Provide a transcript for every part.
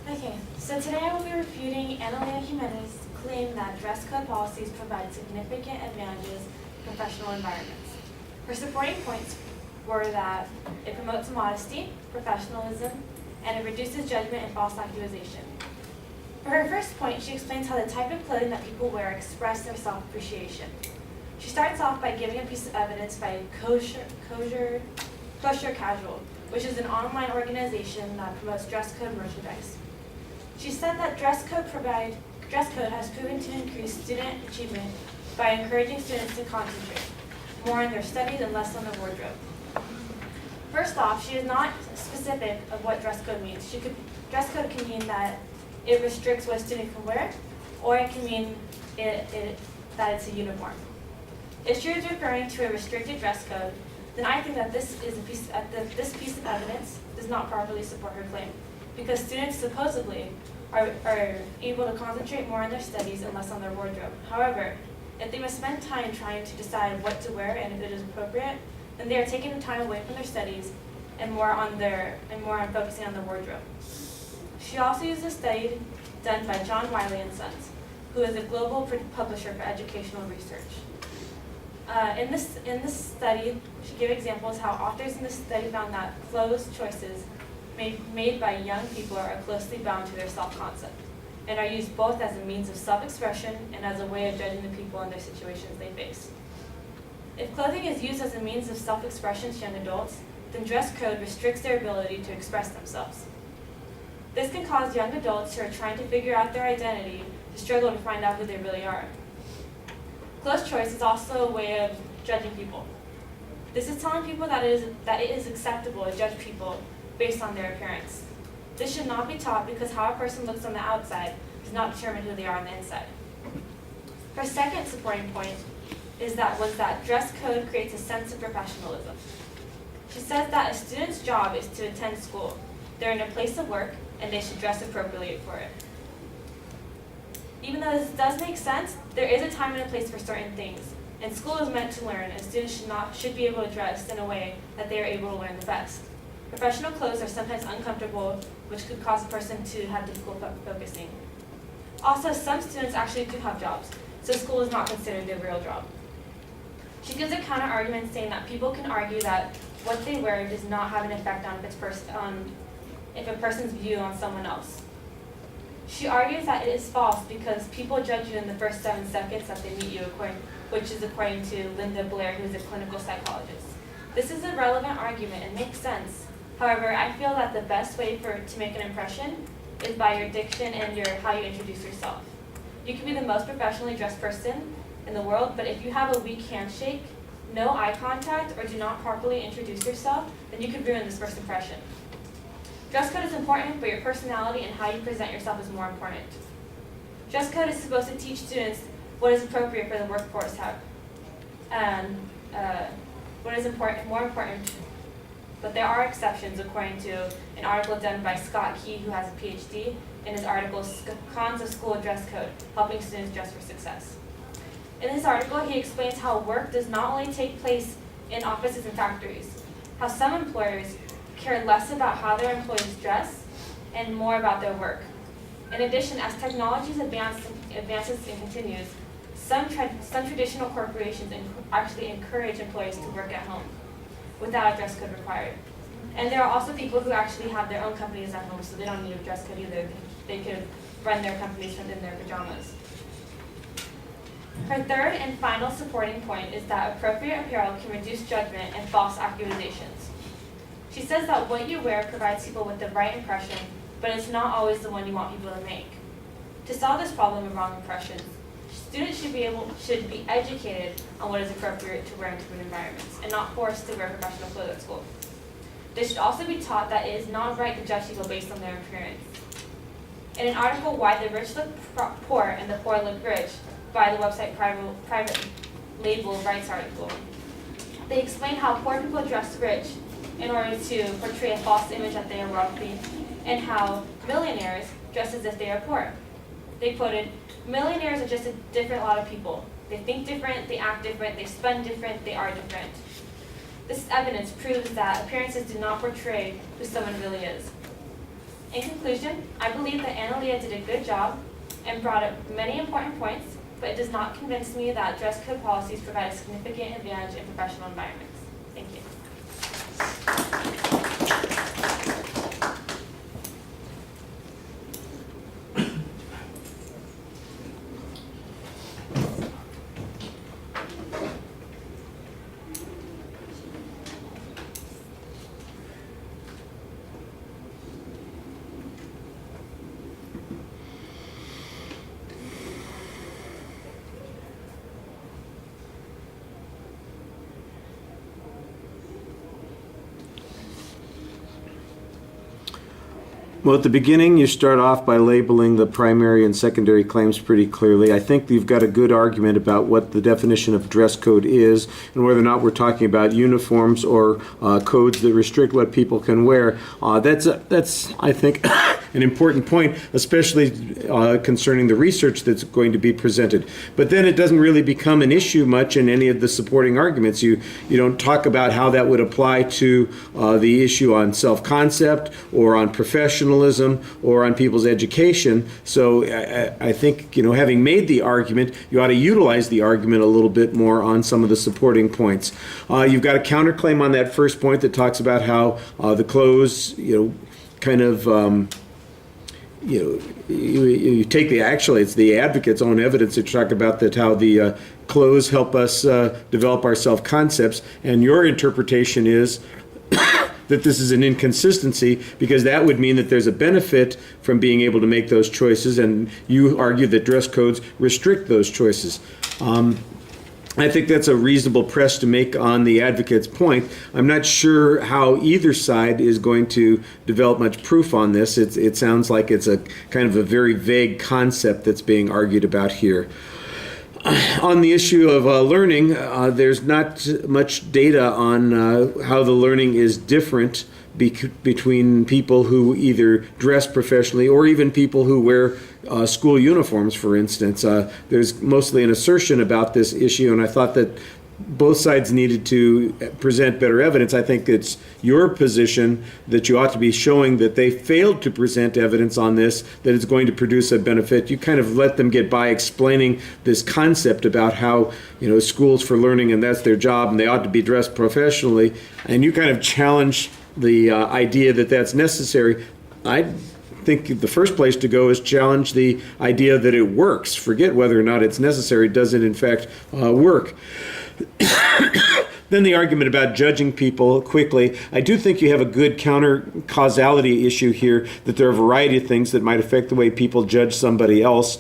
Okay, so today I will be refuting Analena Jimenez's claim that dress code policies provide significant advantages in professional environments. Her supporting points were that it promotes modesty, professionalism, and it reduces judgment and false accusation. For her first point, she explains how the type of clothing that people wear express their self-appreciation. She starts off by giving a piece of evidence by Kosher Casual, which is an online organization that promotes dress code merchandise. She said that dress code has proven to increase student achievement by encouraging students to concentrate more on their studies and less on their wardrobe. First off, she is not specific of what dress code means. Dress code can mean that it restricts what a student can wear, or it can mean that it's a uniform. If she is referring to a restricted dress code, then I think that this piece of evidence does not properly support her claim, because students supposedly are able to concentrate more on their studies and less on their wardrobe. However, if they must spend time trying to decide what to wear and if it is appropriate, then they are taking the time away from their studies and more on focusing on their wardrobe. She also used a study done by John Wiley and Sons, who is a global publisher for educational research. In this study, she gave examples how authors in this study found that clothes choices made by young people are closely bound to their self-concept and are used both as a means of self-expression and as a way of judging the people and their situations they face. If clothing is used as a means of self-expression to young adults, then dress code restricts their ability to express themselves. This can cause young adults who are trying to figure out their identity to struggle to find out who they really are. Clothes choice is also a way of judging people. This is telling people that it is acceptable to judge people based on their appearance. This should not be taught because how a person looks on the outside does not determine who they are on the inside. Her second supporting point was that dress code creates a sense of professionalism. She says that a student's job is to attend school. They're in a place of work, and they should dress appropriately for it. Even though this does make sense, there is a time and a place for certain things, and school is meant to learn, and students should be able to dress in a way that they are able to learn the best. Professional clothes are sometimes uncomfortable, which could cause a person to have difficulty focusing. Also, some students actually do have jobs, so school is not considered a real job. She gives a counter-argument saying that people can argue that what they wear does not have an effect on if a person's view on someone else. She argues that it is false because people judge you in the first 7 seconds that they meet you, which is according to Linda Blair, who is a clinical psychologist. This is a relevant argument and makes sense. However, I feel that the best way to make an impression is by your diction and how you introduce yourself. You can be the most professionally dressed person in the world, but if you have a weak handshake, no eye contact, or do not properly introduce yourself, then you could ruin this first impression. Dress code is important, but your personality and how you present yourself is more important. Dress code is supposed to teach students what is appropriate for the workforce, and what is more important. But there are exceptions, according to an article done by Scott Key, who has a PhD, in his article, Cons of School Dress Code, Helping Students Dress for Success. In this article, he explains how work does not only take place in offices and factories, how some employers care less about how their employees dress and more about their work. In addition, as technology advances and continues, some traditional corporations actually encourage employees to work at home without a dress code required. And there are also people who actually have their own companies at home, so they don't need a dress code either. They could run their companies from in their pajamas. Her third and final supporting point is that appropriate apparel can reduce judgment and false accusations. She says that what you wear provides people with the right impression, but it's not always the one you want people to make. To solve this problem of wrong impressions, students should be educated on what is appropriate to wear in different environments and not forced to wear professional clothes at school. They should also be taught that it is not right to judge people based on their appearance. In an article, Why the Rich Look Poor and the Poor Look Rich, by the website Private Label Rights article, they explain how poor people dress rich in order to portray a false image that they are wealthy, and how millionaires dress as if they are poor. They quoted, "Millionaires are just a different lot of people. They think different, they act different, they spend different, they are different." This evidence proves that appearances do not portray who someone really is. In conclusion, I believe that Analia did a good job and brought up many important points, but it does not convince me that dress code policies provide a significant advantage in professional environments. Thank you. Well, at the beginning, you start off by labeling the primary and secondary claims pretty clearly. I think you've got a good argument about what the definition of dress code is and whether or not we're talking about uniforms or codes that restrict what people can wear. That's I think, an important point, especially concerning the research that's going to be presented. But then it doesn't really become an issue much in any of the supporting arguments. You don't talk about how that would apply to the issue on self-concept or on professionalism or on people's education. So I think, having made the argument, you ought to utilize the argument a little bit more on some of the supporting points. You've got a counterclaim on that first point that talks about how the clothes, kind of, you take it's the advocate's own evidence to talk about that how the clothes help us develop our self-concepts, and your interpretation is that this is an inconsistency because that would mean that there's a benefit from being able to make those choices, and you argue that dress codes restrict those choices. I think that's a reasonable press to make on the advocate's point. I'm not sure how either side is going to develop much proof on this. It sounds like it's a kind of a very vague concept that's being argued about here. On the issue of learning, there's not much data on how the learning is different between people who either dress professionally or even people who wear school uniforms, for instance. There's mostly an assertion about this issue, and I thought that both sides needed to present better evidence. I think it's your position that you ought to be showing that they failed to present evidence on this, that it's going to produce a benefit. You kind of let them get by explaining this concept about how, schools for learning and that's their job and they ought to be dressed professionally, and you kind of challenge the idea that that's necessary. I think the first place to go is challenge the idea that it works. Forget whether or not it's necessary. Does it in fact work? Then the argument about judging people quickly. I do think you have a good counter causality issue here, that there are a variety of things that might affect the way people judge somebody else.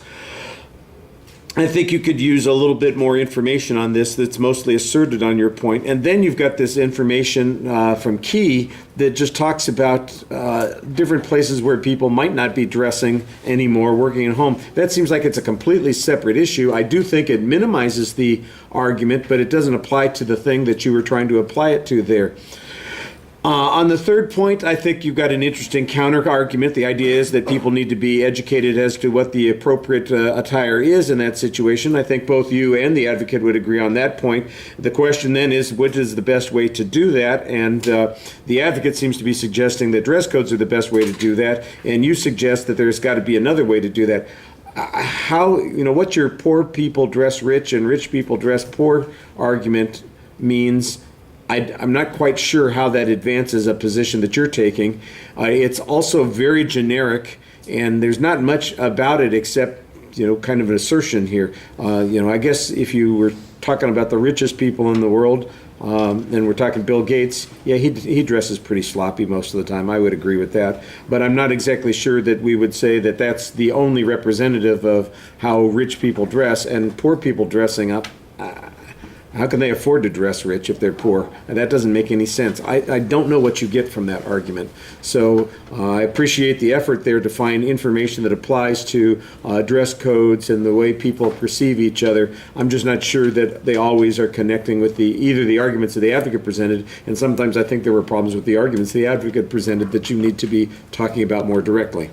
I think you could use a little bit more information on this that's mostly asserted on your point. And then you've got this information from Key that just talks about different places where people might not be dressing anymore, working at home. That seems like it's a completely separate issue. I do think it minimizes the argument, but it doesn't apply to the thing that you were trying to apply it to there. On the third point, I think you've got an interesting counter-argument. The idea is that people need to be educated as to what the appropriate attire is in that situation. I think both you and the advocate would agree on that point. The question then is, what is the best way to do that? And the advocate seems to be suggesting that dress codes are the best way to do that, and you suggest that there's got to be another way to do that. What your poor people dress rich and rich people dress poor argument means, I'm not quite sure how that advances a position that you're taking. It's also very generic, and there's not much about it except, kind of an assertion here. I guess if you were talking about the richest people in the world, and we're talking Bill Gates, yeah, he dresses pretty sloppy most of the time. I would agree with that. But I'm not exactly sure that we would say that that's the only representative of how rich people dress, and poor people dressing up. How can they afford to dress rich if they're poor? And that doesn't make any sense. I don't know what you get from that argument. So I appreciate the effort there to find information that applies to dress codes and the way people perceive each other. I'm just not sure that they always are connecting with either the arguments that the advocate presented, and sometimes I think there were problems with the arguments the advocate presented that you need to be talking about more directly.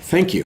Thank you.